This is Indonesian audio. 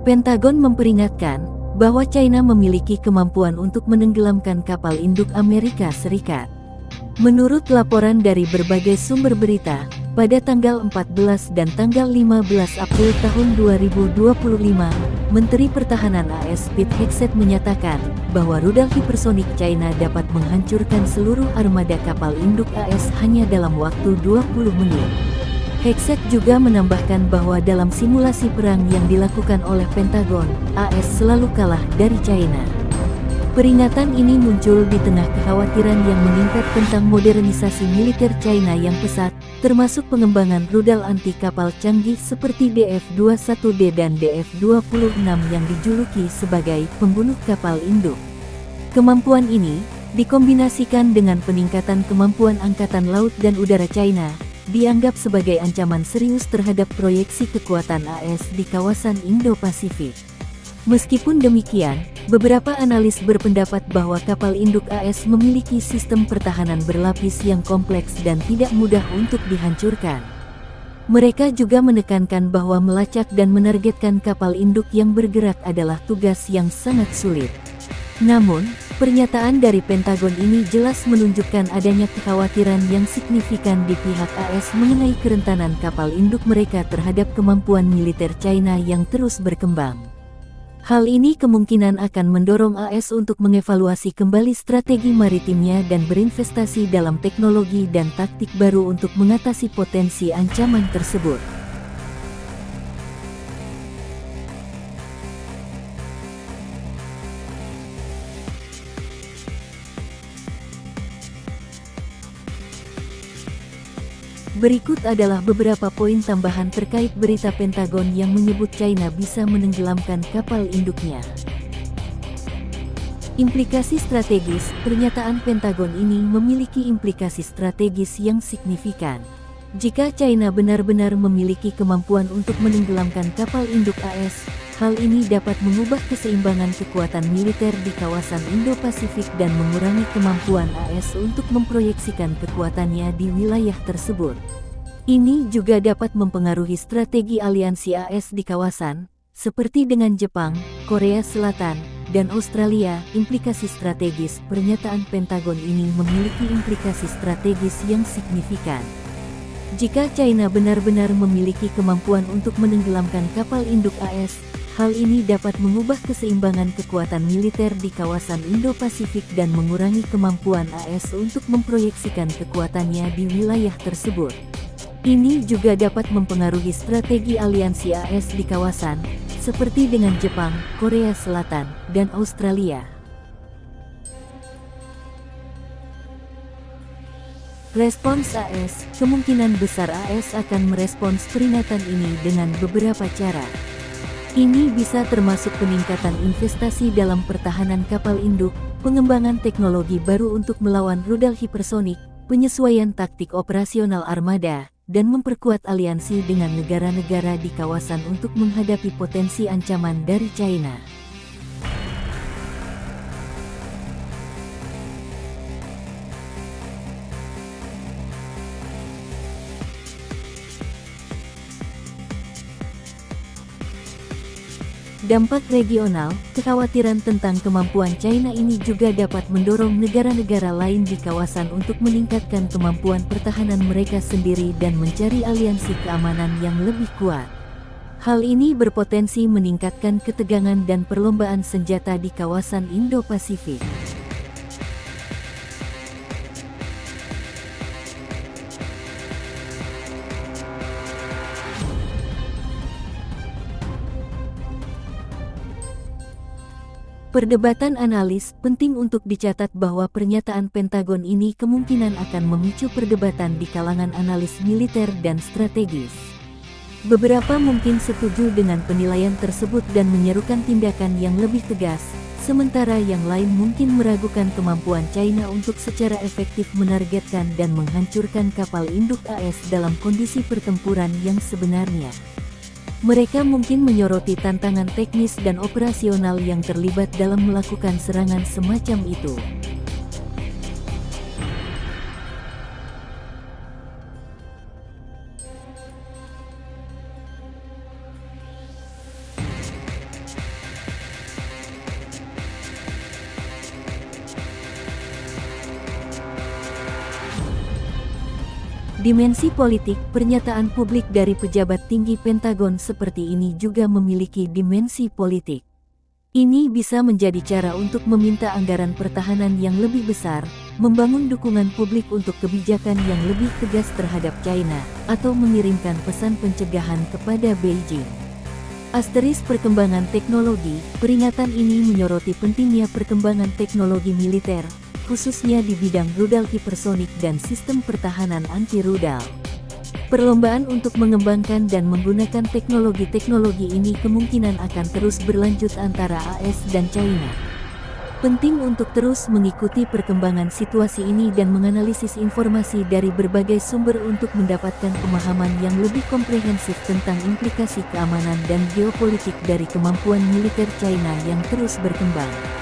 Pentagon memperingatkan bahwa China memiliki kemampuan untuk menenggelamkan kapal induk Amerika Serikat. Menurut laporan dari berbagai sumber berita, pada tanggal 14 dan tanggal 15 April tahun 2025, Menteri Pertahanan AS Pete Hegseth menyatakan bahwa rudal hipersonik China dapat menghancurkan seluruh armada kapal induk AS hanya dalam waktu 20 menit. Hegseth juga menambahkan bahwa dalam simulasi perang yang dilakukan oleh Pentagon, AS selalu kalah dari China. Peringatan ini muncul di tengah kekhawatiran yang meningkat tentang modernisasi militer China yang pesat, termasuk pengembangan rudal anti kapal canggih seperti DF-21D dan DF-26 yang dijuluki sebagai pembunuh kapal induk. Kemampuan ini, dikombinasikan dengan peningkatan kemampuan angkatan laut dan udara China, dianggap sebagai ancaman serius terhadap proyeksi kekuatan AS di kawasan Indo-Pasifik. Meskipun demikian, beberapa analis berpendapat bahwa kapal induk AS memiliki sistem pertahanan berlapis yang kompleks dan tidak mudah untuk dihancurkan. Mereka juga menekankan bahwa melacak dan menargetkan kapal induk yang bergerak adalah tugas yang sangat sulit. Namun, pernyataan dari Pentagon ini jelas menunjukkan adanya kekhawatiran yang signifikan di pihak AS mengenai kerentanan kapal induk mereka terhadap kemampuan militer China yang terus berkembang. Hal ini kemungkinan akan mendorong AS untuk mengevaluasi kembali strategi maritimnya dan berinvestasi dalam teknologi dan taktik baru untuk mengatasi potensi ancaman tersebut. Berikut adalah beberapa poin tambahan terkait berita Pentagon yang menyebut China bisa menenggelamkan kapal induknya. Implikasi strategis. Pernyataan Pentagon ini memiliki implikasi strategis yang signifikan. Jika China benar-benar memiliki kemampuan untuk menenggelamkan kapal induk AS, hal ini dapat mengubah keseimbangan kekuatan militer di kawasan Indo-Pasifik dan mengurangi kemampuan AS untuk memproyeksikan kekuatannya di wilayah tersebut. Ini juga dapat mempengaruhi strategi aliansi AS di kawasan, seperti dengan Jepang, Korea Selatan, dan Australia. Implikasi strategis. Pernyataan Pentagon ini memiliki implikasi strategis yang signifikan. Jika China benar-benar memiliki kemampuan untuk menenggelamkan kapal induk AS, hal ini dapat mengubah keseimbangan kekuatan militer di kawasan Indo-Pasifik dan mengurangi kemampuan AS untuk memproyeksikan kekuatannya di wilayah tersebut. Ini juga dapat mempengaruhi strategi aliansi AS di kawasan, seperti dengan Jepang, Korea Selatan, dan Australia. Respons AS. Kemungkinan besar AS akan merespons peringatan ini dengan beberapa cara. Ini bisa termasuk peningkatan investasi dalam pertahanan kapal induk, pengembangan teknologi baru untuk melawan rudal hipersonik, penyesuaian taktik operasional armada, dan memperkuat aliansi dengan negara-negara di kawasan untuk menghadapi potensi ancaman dari China. Dampak regional. Kekhawatiran tentang kemampuan China ini juga dapat mendorong negara-negara lain di kawasan untuk meningkatkan kemampuan pertahanan mereka sendiri dan mencari aliansi keamanan yang lebih kuat. Hal ini berpotensi meningkatkan ketegangan dan perlombaan senjata di kawasan Indo-Pasifik. Perdebatan analis. Penting untuk dicatat bahwa pernyataan Pentagon ini kemungkinan akan memicu perdebatan di kalangan analis militer dan strategis. Beberapa mungkin setuju dengan penilaian tersebut dan menyerukan tindakan yang lebih tegas, sementara yang lain mungkin meragukan kemampuan China untuk secara efektif menargetkan dan menghancurkan kapal induk AS dalam kondisi pertempuran yang sebenarnya. Mereka mungkin menyoroti tantangan teknis dan operasional yang terlibat dalam melakukan serangan semacam itu. Dimensi politik, pernyataan publik dari pejabat tinggi Pentagon seperti ini juga memiliki dimensi politik. Ini bisa menjadi cara untuk meminta anggaran pertahanan yang lebih besar, membangun dukungan publik untuk kebijakan yang lebih tegas terhadap China, atau mengirimkan pesan pencegahan kepada Beijing. Asteris perkembangan teknologi, peringatan ini menyoroti pentingnya perkembangan teknologi militer, khususnya di bidang rudal hipersonik dan sistem pertahanan anti-rudal. Perlombaan untuk mengembangkan dan menggunakan teknologi-teknologi ini kemungkinan akan terus berlanjut antara AS dan China. Penting untuk terus mengikuti perkembangan situasi ini dan menganalisis informasi dari berbagai sumber untuk mendapatkan pemahaman yang lebih komprehensif tentang implikasi keamanan dan geopolitik dari kemampuan militer China yang terus berkembang.